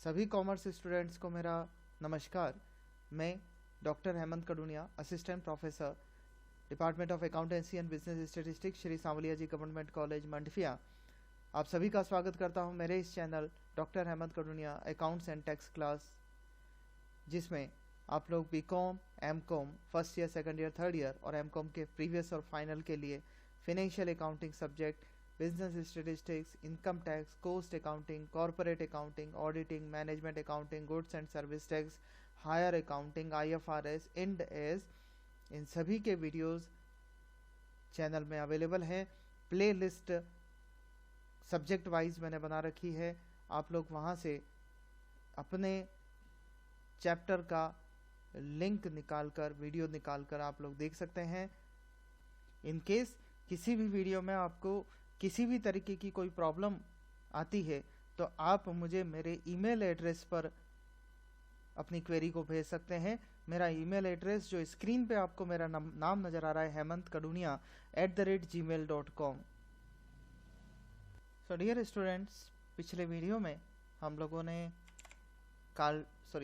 सभी commerce students को मेरा नमस्कार। मैं doctor Hemant Kadunia, assistant professor, department of accountancy and business statistics, Shri Sanwaliya ji government college Mandphia. आप सभी का स्वागत करता हूं मेरे इस channel doctor Hemant Kadunia accounts and tax class, जिसमें आप लोग BCom, MCom first year, second year, third year और एमकॉम के प्रीवियस और फाइनल के लिए financial accounting subject, business statistics, income tax, cost accounting, corporate accounting, auditing, management accounting, goods and service tax, higher accounting, IFRS, Ind AS, इन सभी के videos channel में available है। प्ले लिस्ट सब्जेक्ट वाइज मैंने बना रखी है, आप लोग वहाँ से अपने चैप्टर का लिंक निकालकर, वीडियो निकालकर आप लोग देख सकते हैं। इन केस किसी भी वीडियो में आपको किसी भी तरीके की कोई प्रॉब्लम आती है तो आप मुझे मेरे ईमेल एड्रेस पर अपनी क्वेरी को भेज सकते हैं। मेरा ईमेल एड्रेस जो स्क्रीन पे आपको मेरा नाम नजर आ रहा है, hemantkaduniya@gmail.com। सो डियर स्टूडेंट्स, पिछले वीडियो में हम लोगों ने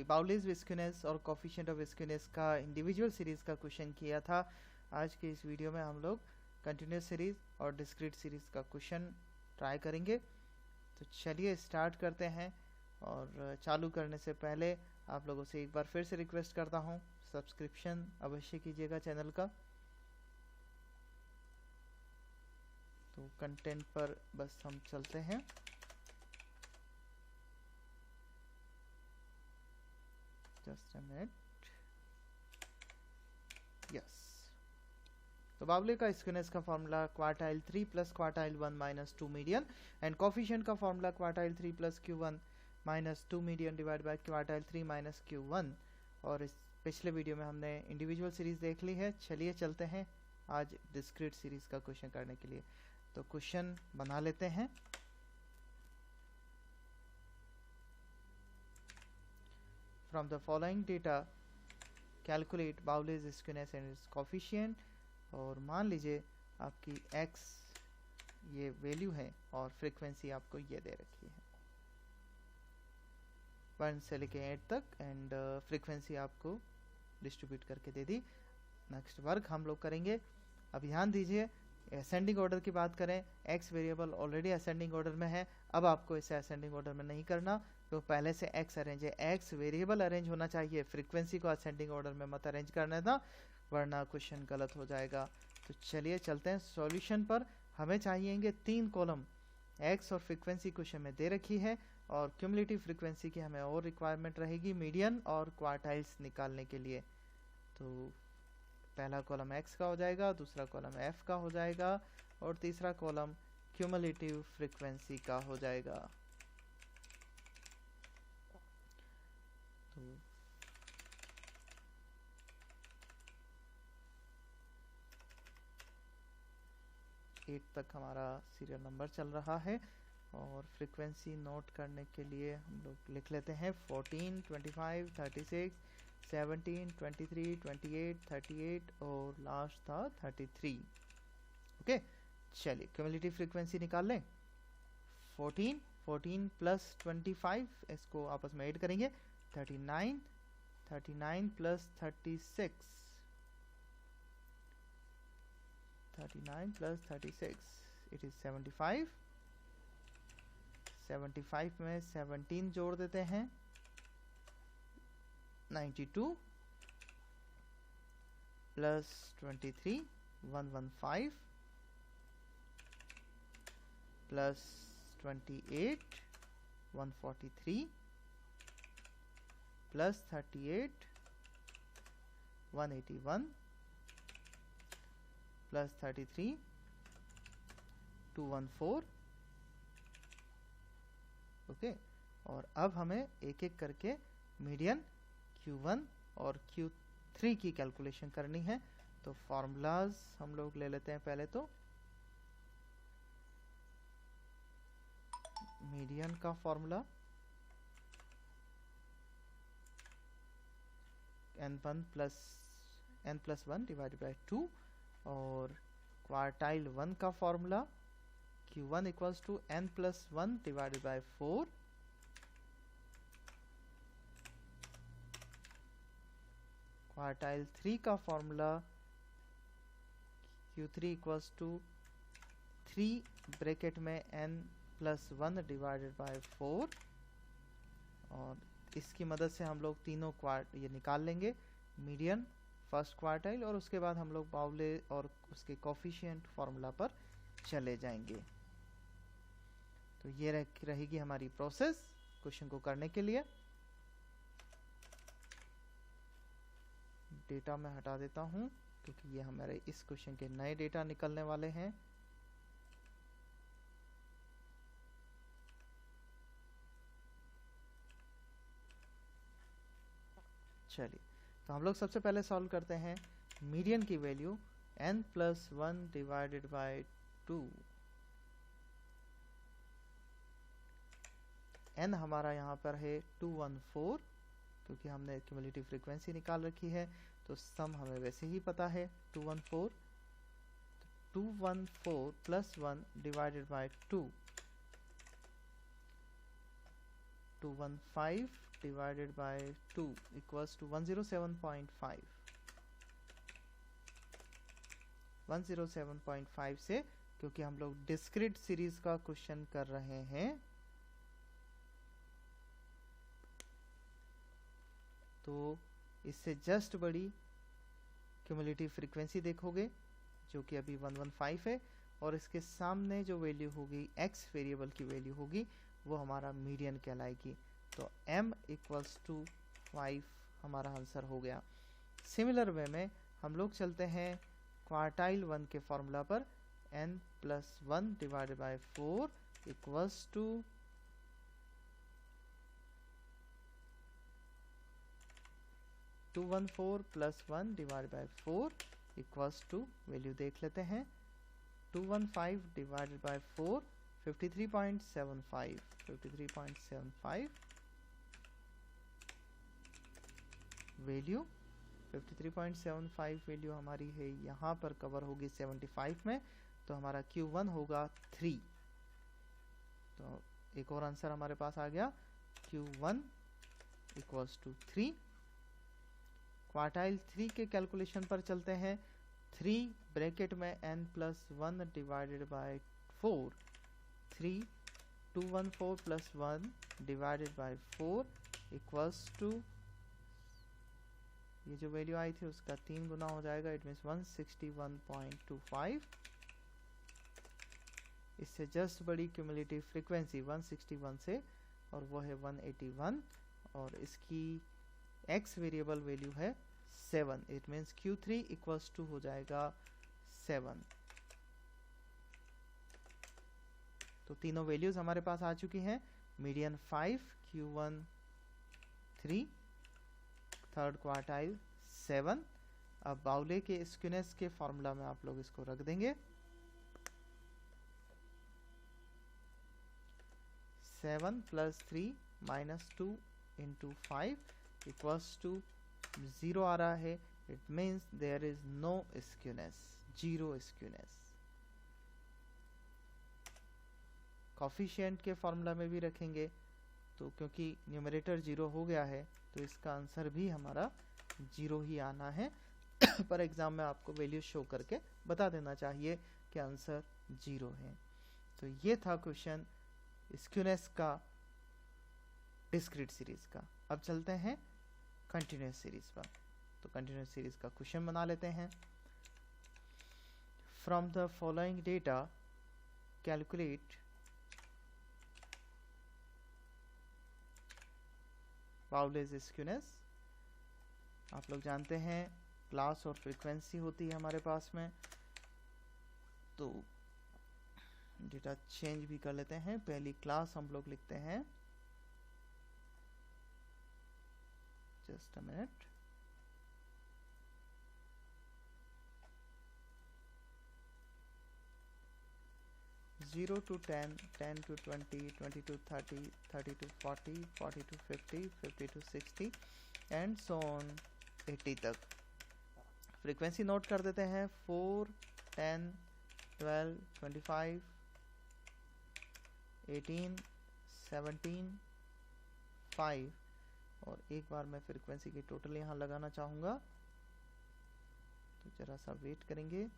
बाउलिस विस्क्यूनेस और कोफिशिएंट ऑफ विस्क्यूनेस का इंडिविजुअल सीरीज का क्वेश्चन किया था। आज के इस वीडियो में हम लोग कंटिन्यूस सीरीज और डिस्क्रीट सीरीज का क्वेश्चन ट्राई करेंगे। तो चलिए स्टार्ट करते हैं। और चालू करने से पहले आप लोगों से एक बार फिर से रिक्वेस्ट करता हूं, सब्सक्रिप्शन अवश्य कीजिएगा चैनल का। तो कंटेंट पर बस हम चलते हैं। Just a minute. यस, तो बावले का स्क्यूनेस का formula quartile 3 plus quartile 1 minus 2 median, and coefficient का formula quartile 3 plus Q1 minus 2 median divide by quartile 3 minus Q1। और इस पिछले वीडियो में हमने इंडिविजुअल सीरीज देख ली है। चलिए चलते हैं आज डिस्क्रीट सीरीज का क्वेश्चन करने के लिए। तो क्वेश्चन बना लेते हैं। From the following data calculate Bowley's skewness and its coefficient. और मान लीजिए आपकी x ये वैल्यू है और फ्रीक्वेंसी आपको ये दे रखी है 1 से लेके 8 तक, एंड फ्रीक्वेंसी आपको डिस्ट्रीब्यूट करके दे दी। नेक्स्ट वर्क हम लोग करेंगे। अब ध्यान दीजिए, असेंडिंग ऑर्डर की बात करें, x variable already ascending order में है। अब आपको इसे असेंडिंग ऑर्डर में नहीं करना, तो पहले से x अरेंज है, x वेरिएबल अरेंज होना चाहिए, फ्रीक्वेंसी को असेंडिंग ऑर्डर में मत अरेंज करना था, वरना क्वेश्चन गलत हो जाएगा। तो चलिए चलते हैं सॉल्यूशन पर। हमें चाहिएंगे 3 कॉलम, x और फ्रीक्वेंसी क्वेश्चन में दे रखी है, और क्यूमुलेटिव फ्रीक्वेंसी की हमें और रिक्वायरमेंट रहेगी मीडियन और क्वार्टाइल्स निकालने के लिए। तो पहला कॉलम x का हो जाएगा, दूसरा कॉलम f का हो जाएगा, और तीसरा कॉलम क्यूमुलेटिव फ्रीक्वेंसी का हो जाएगा। तो 8 तक हमारा सीरियल नंबर चल रहा है। और फ्रीक्वेंसी नोट करने के लिए हम लोग लिख लेते हैं 14, 25, 36, 17, 23, 28, 38 और लास्ट था 33। ओके, चलिए क्यूमुलेटिव फ्रीक्वेंसी निकाल लें। 14 प्लस 25, इसको आपस में ऐड करेंगे, 39, 39 प्लस 36, 39 प्लस 36, इट इज 75। 75 में 17 जोड़ देते हैं, 92 plus 23, 115 plus 28, 143 plus 38, 181 plus 33, 214। Okay, और अब हमें एक एक करके मीडियन Q1 और Q3 की कैलकुलेशन करनी है। तो फॉर्मूलाज हम लोग ले लेते हैं। पहले तो मीडियन का formula n1 plus 1 divided by 2, और क्वार्टाइल 1 का formula Q1 equals to n plus 1 divided by 4, quartile 3 का formula Q3 equals to 3 bracket में n+1 डिवाइडेड बाय 4, और इसकी मदद से हम लोग तीनों ये निकाल लेंगे, मीडियन, फर्स्ट क्वार्टाइल, और उसके बाद हम लोग बाउले और उसके कोफिशिएंट फॉर्मूला पर चले जाएंगे। तो ये रहेगी हमारी प्रोसेस क्वेश्चन को करने के लिए। डेटा मैं हटा देता हूं क्योंकि ये हमारे इस क्वेश्चन के नए डेटा निकलने वाले हैं। चलिए, तो हम लोग सबसे पहले सॉल्व करते हैं मीडियन की value n+1 divided by 2। n हमारा यहाँ पर है 214, क्योंकि हमने क्यूमुलेटिव फ्रीक्वेंसी निकाल रखी है, तो सम हमें वैसे ही पता है 214। 214 plus 1 divided by 2, 215 divided by 2 equals to 107.5। 107.5 से, क्योंकि हम लोग डिस्क्रीट सीरीज का क्वेश्चन कर रहे हैं, तो इससे जस्ट बड़ी क्यूमुलेटिव फ्रीक्वेंसी देखोगे जो कि अभी 115 है, और इसके सामने जो वैल्यू होगी x वेरिएबल की वैल्यू होगी वो हमारा मीडियन कहलाएगी। तो m इक्वल्स टू 5 हमारा आंसर हो गया। सिमिलर वे में हम लोग चलते हैं क्वार्टाइल 1 के फॉर्मूला पर, n+1 divided by 4 equals to 214 plus 1 divide by 4 equals to, value देख लेते हैं, 215 डिवाइडेड बाय 4 53.75। 53.75 वैल्यू, 53.75 वैल्यू हमारी है यहाँ पर कवर होगी 75 में, तो हमारा Q1 होगा 3। तो एक और आंसर हमारे पास आ गया, Q1 इक्वल्स टू 3। क्वार्टाइल 3 के कैलकुलेशन पर चलते हैं। 3 ब्रैकेट में n+1 divided by 4, 3 214 plus 1 divided by 4 equals to, ये जो वैल्यू आई थी उसका 3 गुना हो जाएगा, इट मीन्स 161.25। इससे जस्ट बड़ी क्यूमुलेटिव फ्रीक्वेंसी 161 से, और वो है 181, और इसकी x वेरिएबल वैल्यू है 7, it means Q3 equals to हो जाएगा 7। तो तीनों वैल्यूज हमारे पास आ चुकी हैं, मीडियन 5, Q1 3, थर्ड क्वार्टाइल 7। अब बाउले के स्क्यूनेस के फॉर्मूला में आप लोग इसको रख देंगे, 7 plus 3 minus 2 into 5 equals to 0 आ रहा है, it means there is no skewness, 0 skewness. Coefficient के फॉर्मूला में भी रखेंगे, तो क्योंकि न्यूमरेटर 0 हो गया है तो इसका आंसर भी हमारा 0 ही आना है। पर एग्जाम में आपको वैल्यू शो करके बता देना चाहिए कि आंसर 0 है। तो ये था क्वेश्चन स्क्यूनेस का डिस्क्रीट सीरीज का। अब चलते हैं कंटिन्यूस सीरीज पर। तो कंटिन्यूस सीरीज का क्वेश्चन बना लेते हैं। From the following data calculate Bowley's skewness. आप लोग जानते हैं क्लास और फ्रीक्वेंसी होती है हमारे पास में, तो डेटा चेंज भी कर लेते हैं। पहली क्लास हम लोग लिखते हैं, just a minute, zero to 10, 10 to 20, 20 to 30, 30 to 40, 40 to 50, 50 to 60 and so on 80 तक। फ्रीक्वेंसी नोट कर देते हैं, 4, 10, 12, 25, 18, 17, 5, और एक बार मैं फ्रीक्वेंसी की टोटल यहाँ लगाना चाहूँगा तो जरा सा वेट करेंगे,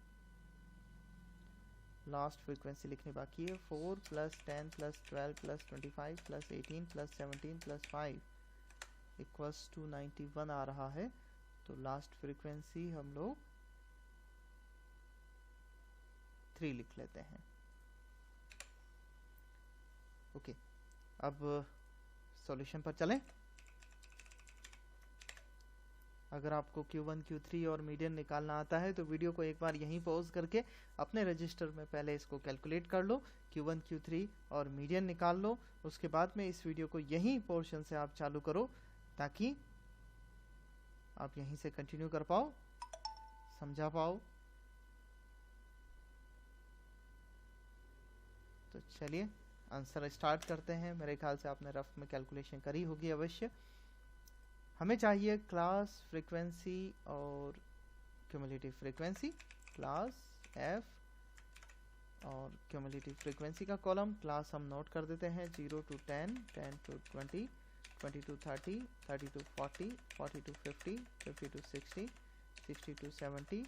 लास्ट फ्रीक्वेंसी लिखनी बाकी है। 4 + 10 + 12 + 25 + 18 + 17 + 5 = 91 आ रहा है। तो लास्ट फ्रीक्वेंसी हम लोग 3 लिख लेते हैं। ओके, अब सॉल्यूशन पर चलें। अगर आपको Q1, Q3 और मीडियन निकालना आता है तो वीडियो को एक बार यहीं पॉज करके अपने रजिस्टर में पहले इसको कैलकुलेट कर लो, Q1, Q3 और मीडियन निकाल लो। उसके बाद में इस वीडियो को यहीं पोर्शन से आप चालू करो ताकि आप यहीं से कंटिन्यू कर पाओ, समझा पाओ। तो चलिए आंसर स्टार्ट करते हैं। मेरे ख्याल से आपने रफ में कैलकुलेशन करी होगी अवश्य। हमें चाहिए क्लास फ्रीक्वेंसी और क्यूमुलेटिव फ्रीक्वेंसी। क्लास एफ और क्यूमुलेटिव फ्रीक्वेंसी का कॉलम क्लास हम नोट कर देते हैं 0 to 10, 10 to 20, 20 to 30, 30 to 40, 40 to 50, 50 to 60, 60 to 70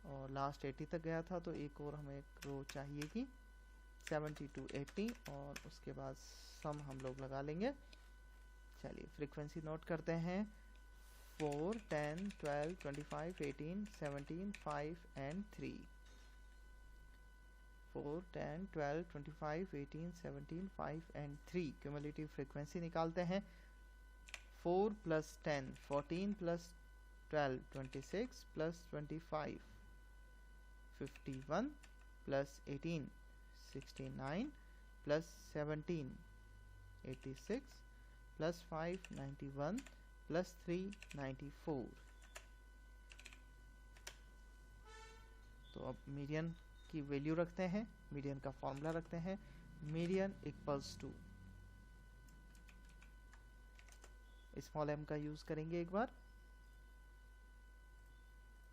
और लास्ट 80 तक गया था, तो एक और हमें एक रो चाहिए कि 70 to 80 और उसके बाद सम हम लोग लगा लेंगे। चलिए फ्रीक्वेंसी नोट करते हैं 4, 10, 12, 25, 18, 17, 5 and 3। 4, 10, 12, 25, 18, 17, 5 and 3 क्यूमुलेटिव फ्रीक्वेंसी निकालते हैं। 4 + 10 14 + 12 26 + 25 51 + 18 69 + 17 86 + 5 91 + 3 94। तो अब मीडियन की वैल्यू रखते हैं, मीडियन का फॉर्मूला रखते हैं। मीडियन = स्मॉल m का यूज करेंगे एक बार,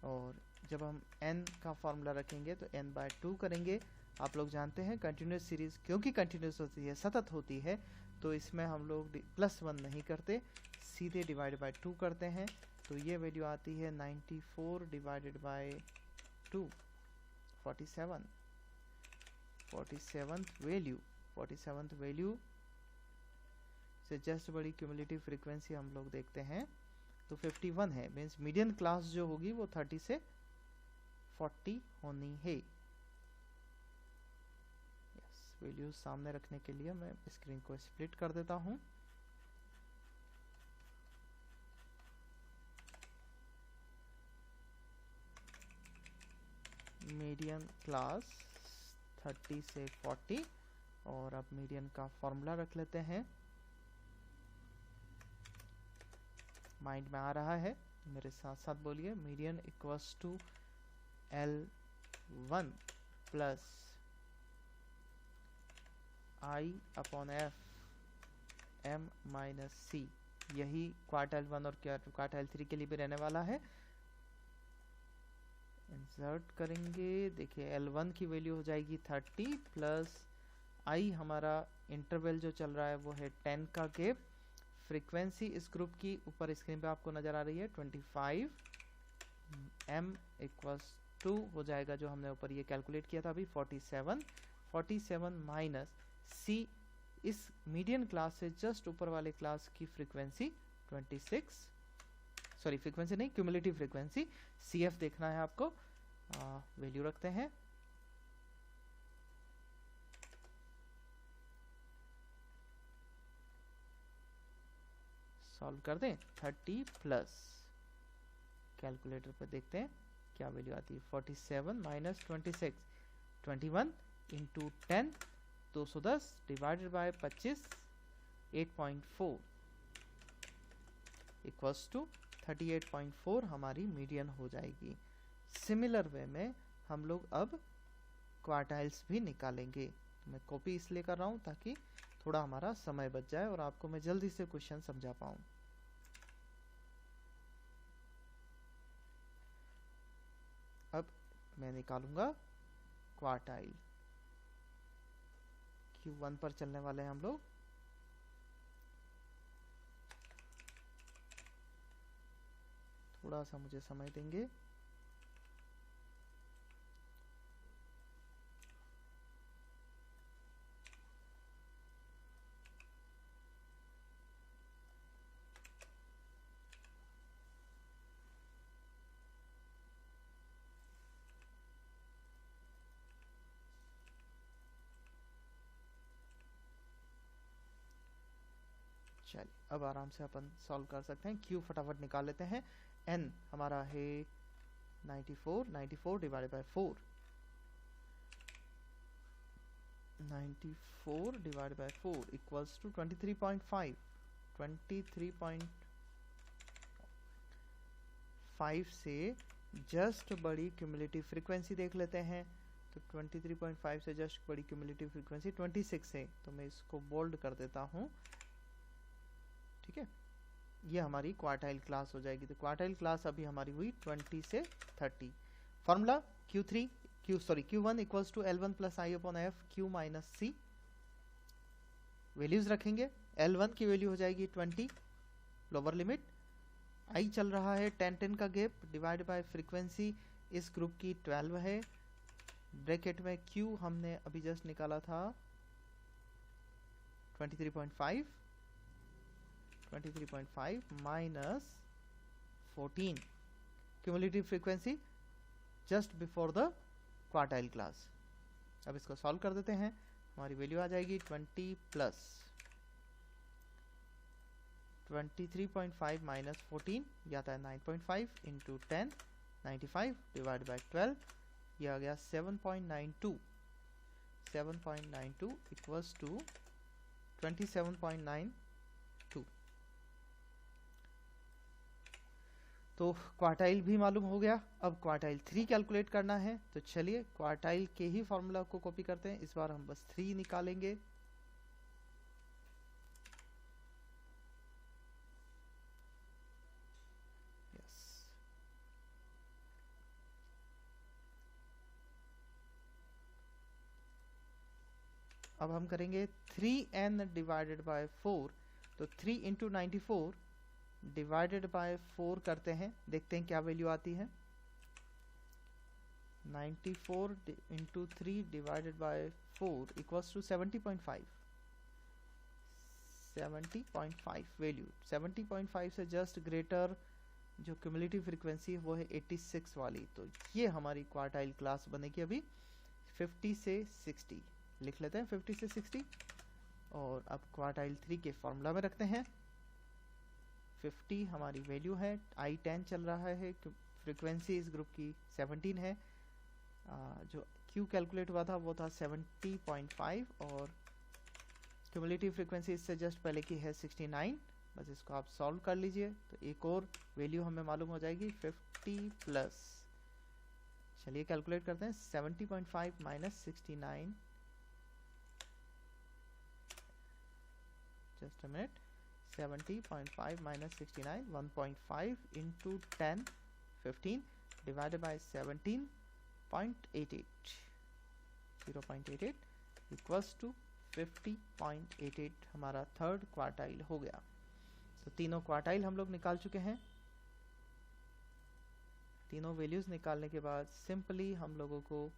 और जब हम n का फॉर्मूला रखेंगे तो n/2 करेंगे। आप लोग जानते हैं कंटिन्यूस सीरीज क्योंकि कंटिन्यूस होती है, सतत होती है, तो इसमें हम लोग +1 नहीं करते, सीधे डिवाइड/2 करते हैं। तो ये वैल्यू आती है 94 / 2 47। 47th वैल्यू से जस्ट बड़ी क्यूमुलेटिव फ्रीक्वेंसी हम लोग देखते हैं तो 51 है। मीन्स मीडियन क्लास जो होगी वो 30 से 40 होनी है। यस, वैल्यूज सामने रखने के लिए मैं स्क्रीन को स्प्लिट कर देता हूं। मीडियन क्लास 30 से 40 और अब मीडियन का फॉर्मूला रख लेते हैं। माइंड में आ रहा है, मेरे साथ साथ बोलिए। Median = L1 + I/F m - c। यही क्वार्टाइल 1 और क्वार्टाइल 3 के लिए भी रहने वाला है। इंसर्ट करेंगे, देखिए L1 की वैल्यू हो जाएगी 30 + I हमारा इंटरवल जो चल रहा है वो है 10 का गैप। फ्रीक्वेंसी इस ग्रुप की ऊपर स्क्रीन पे आपको नजर आ रही है 25। m = 2 हो जाएगा, जो हमने ऊपर ये कैलकुलेट किया था अभी 47। 47 - c इस मीडियन क्लास से जस्ट ऊपर वाले क्लास की फ्रीक्वेंसी 26, सॉरी फ्रीक्वेंसी नहीं, क्यूमुलेटिव फ्रीक्वेंसी CF देखना है आपको। वैल्यू रखते हैं। सॉल्व कर दें। 30 प्लस कैलकुलेटर पर देखते हैं क्या वैल्यू आती है। 47 - 26 21 × 10 210 डिवाइडेड बाय 25 8.4 = 38.4 हमारी मीडियन हो जाएगी। सिमिलर वे में हम लोग अब क्वार्टाइल्स भी निकालेंगे। तो मैं कॉपी इसलिए कर रहा हूं ताकि थोड़ा हमारा समय बच जाए और आपको मैं जल्दी से क्वेश्चन समझा पाऊं। अब मैं निकालूंगा क्वार्टाइल। Q1 पर चलने वाले हैं हम लोग। थोड़ा सा मुझे समय देंगे। चलिए अब आराम से अपन सॉल्व कर सकते हैं। क्यू फटाफट निकाल लेते हैं। एन हमारा है 94 divided by 4, 94 divided by 4 equals to 23.5। 23.5 से जस्ट बड़ी क्यूमुलेटिव फ्रीक्वेंसी देख लेते हैं। तो 23.5 से जस्ट बड़ी क्यूमुलेटिव फ्रीक्वेंसी 26 है, तो मैं इसको बोल्ड कर देता हूँ। ठीक है, ये हमारी क्वार्टाइल क्लास हो जाएगी। तो क्वार्टाइल क्लास अभी हमारी हुई 20 से 30। Formula Q1 equals to L1 plus I upon F Q minus C. Values रखेंगे। L1 की वैल्यू हो जाएगी 20, लोअर लिमिट। आई चल रहा है 10-10 का गैप, डिवाइड बाय फ्रीक्वेंसी इस ग्रुप की 12 है। ब्रैकेट में Q हमने अभी जस्ट निकाला था 23.5 minus 14, cumulative frequency just before the quartile class. अब इसको सॉल्व कर देते हैं। हमारी वैल्यू आ जाएगी 20 प्लस 23.5 माइनस 14, ये आता है 9.5 इंटू 10, 95 डिवाइड बाय 12, ये आ गया 7.92 इक्वल्स टू 27.92। तो क्वार्टाइल भी मालूम हो गया। अब क्वार्टाइल 3 कैलकुलेट करना है। तो चलिए क्वार्टाइल के ही फॉर्मूला को कॉपी करते हैं। इस बार हम बस 3 निकालेंगे। यस, अब हम करेंगे 3n डिवाइडेड बाय 4। तो 3 इंटू 94 डिवाइडेड बाय 4 करते हैं, देखते हैं क्या वैल्यू आती है। 94 into 3 divided by 4 equals to 70.5। 70.5 value, 70.5 से जस्ट ग्रेटर जो क्यूमुलेटिव फ्रीक्वेंसी है वो है 86 वाली। तो ये हमारी क्वार्टाइल क्लास बनेगी अभी 50 से 60। लिख लेते हैं 50 से 60 और अब क्वार्टाइल 3 के फॉर्मूला में रखते हैं। 50 हमारी वैल्यू है, I10 चल रहा है, फ्रीक्वेंसी इस ग्रुप की 17 है। जो Q कैलकुलेट हुआ था वो था 70.5 और क्यूमुलेटिव फ्रीक्वेंसी इससे जस्ट पहले की है 69। बस इसको आप सॉल्व कर लीजिए तो एक और वैल्यू हमें मालूम हो जाएगी 50 प्लस, चलिए कैलकुलेट करते हैं। 70.5 minus 69, just a minute. 70.5 minus 69, 1.5 into 10, 15 divided by 17.88, 0.88 equals to 50.88 हमारा थर्ड क्वार्टाइल हो गया। तो तीनों क्वार्टाइल हम लोग निकाल चुके हैं। तीनों वैल्यूज निकालने के बाद सिंपली हम लोगों को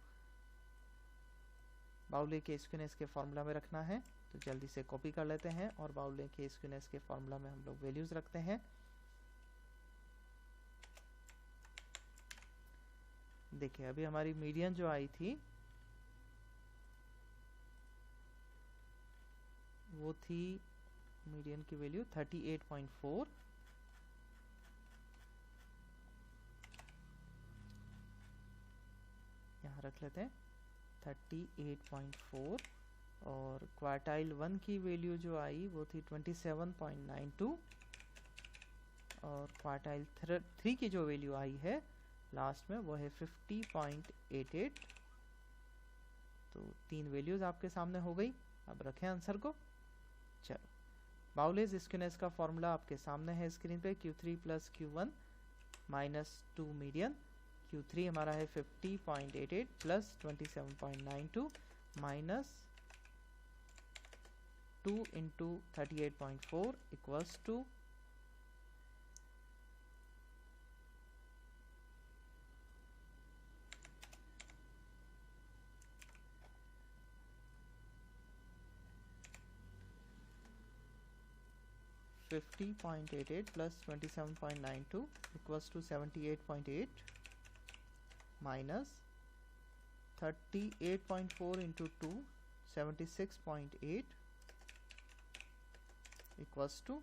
बाउले के स्क्यूनेस के फॉर्मूला में रखना है। तो जल्दी से कॉपी कर लेते हैं और बाउले के स्क्यूनेस के फॉर्मूला में हम लोग वैल्यूज रखते हैं। देखिए अभी हमारी मीडियन जो आई थी वो थी, मीडियन की वैल्यू 38.4, यहाँ रख लेते हैं 38.4 और क्वार्टाइल 1 की वैल्यू जो आई वो थी 27.92 और क्वार्टाइल 3 की जो वैल्यू आई है लास्ट में वो है 50.88। तो तीन वैल्यूज आपके सामने हो गई। अब रखें आंसर को। चलो बाउलेज स्क्यूनेस का फॉर्मूला आपके सामने है स्क्रीन पे। Q3 plus Q1 minus 2 median. Q3 हमारा है 50.88 plus 27.92 minus 2 into 38.4 equals to 50.88 plus 27.92 equals to 78.8 minus 38.4 into 2, 76.8 equals to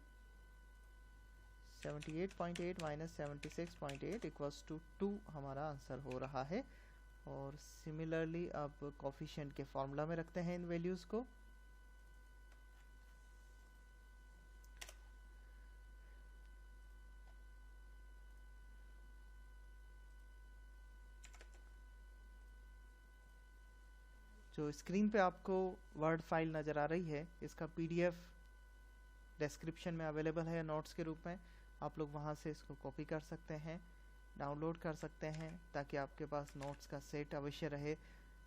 78.8 minus 76.8 equals to 2 हमारा आंसर हो रहा है। और सिमिलरली अब कोफिशिएंट के फॉर्मूला में रखते हैं इन वैल्यूज को। जो स्क्रीन पे आपको वर्ड फाइल नज़र आ रही है, इसका पीडीएफ डिस्क्रिप्शन में अवेलेबल है नोट्स के रूप में। आप लोग वहाँ से इसको कॉपी कर सकते हैं, डाउनलोड कर सकते हैं, ताकि आपके पास नोट्स का सेट अवश्य रहे।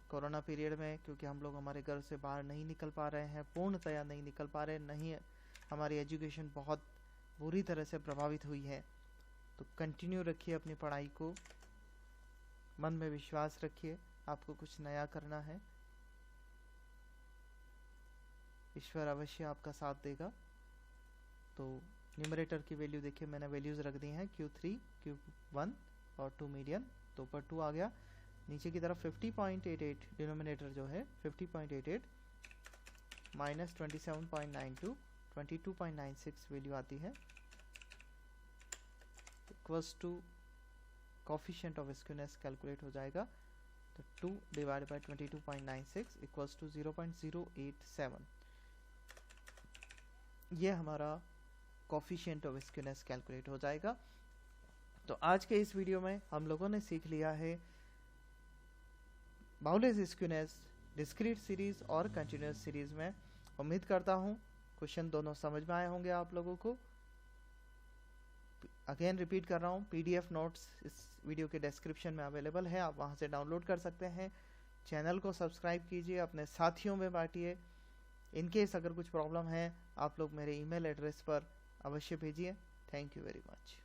कोरोना पीरियड में क्योंकि हम लोग हमारे घर से बाहर नहीं निकल पा रहे हैं, पूर्णतया नहीं निकल पा रहे, नहीं हमारी एजुकेशन बहुत बुरी तरह से प्रभावित हुई है, तो कंटिन्यू रखिए अपनी पढ़ाई को, मन में विश्वास रखिए, आपको कुछ नया करना है, ईश्वर अवश्य आपका साथ देगा। तो न्यूमरेटर की वैल्यू देखिए, मैंने वैल्यूज रख दी हैं Q3, Q1 और 2 मीडियन, तो ऊपर 2 आ गया। नीचे की तरफ 50.88 डिनोमिनेटर जो है 50.88 माइनस 27.92 22.96 वैल्यू आती है, equals to coefficient of skewness calculate हो जाएगा। तो 2 डिवाइड बाय 22.96 इक्वल्स टू 0.087। ये हमारा कोफिशिएंट ऑफ स्क्यूनेस कैलकुलेट हो जाएगा। तो आज के इस वीडियो में हम लोगों ने सीख लिया है बाउलेस स्क्यूनेस डिस्क्रीट सीरीज और कंटिन्यूअस सीरीज में। उम्मीद करता हूँ क्वेश्चन दोनों समझ में आए होंगे आप लोगों को। अगेन रिपीट कर रहा हूँ, पीडीएफ नोट्स इस वीडियो के डिस्क्रिप्शन में अवेलेबल है, आप वहाँ से डाउनलोड कर सकते हैं। चैनल को सब्सक्राइब कीजिए, अपने साथियों में बांटिए। इनकेस अगर कुछ प्रॉब्लम है आप लोग मेरे ईमेल एड्रेस पर अवश्य भेजिए। Thank you very much.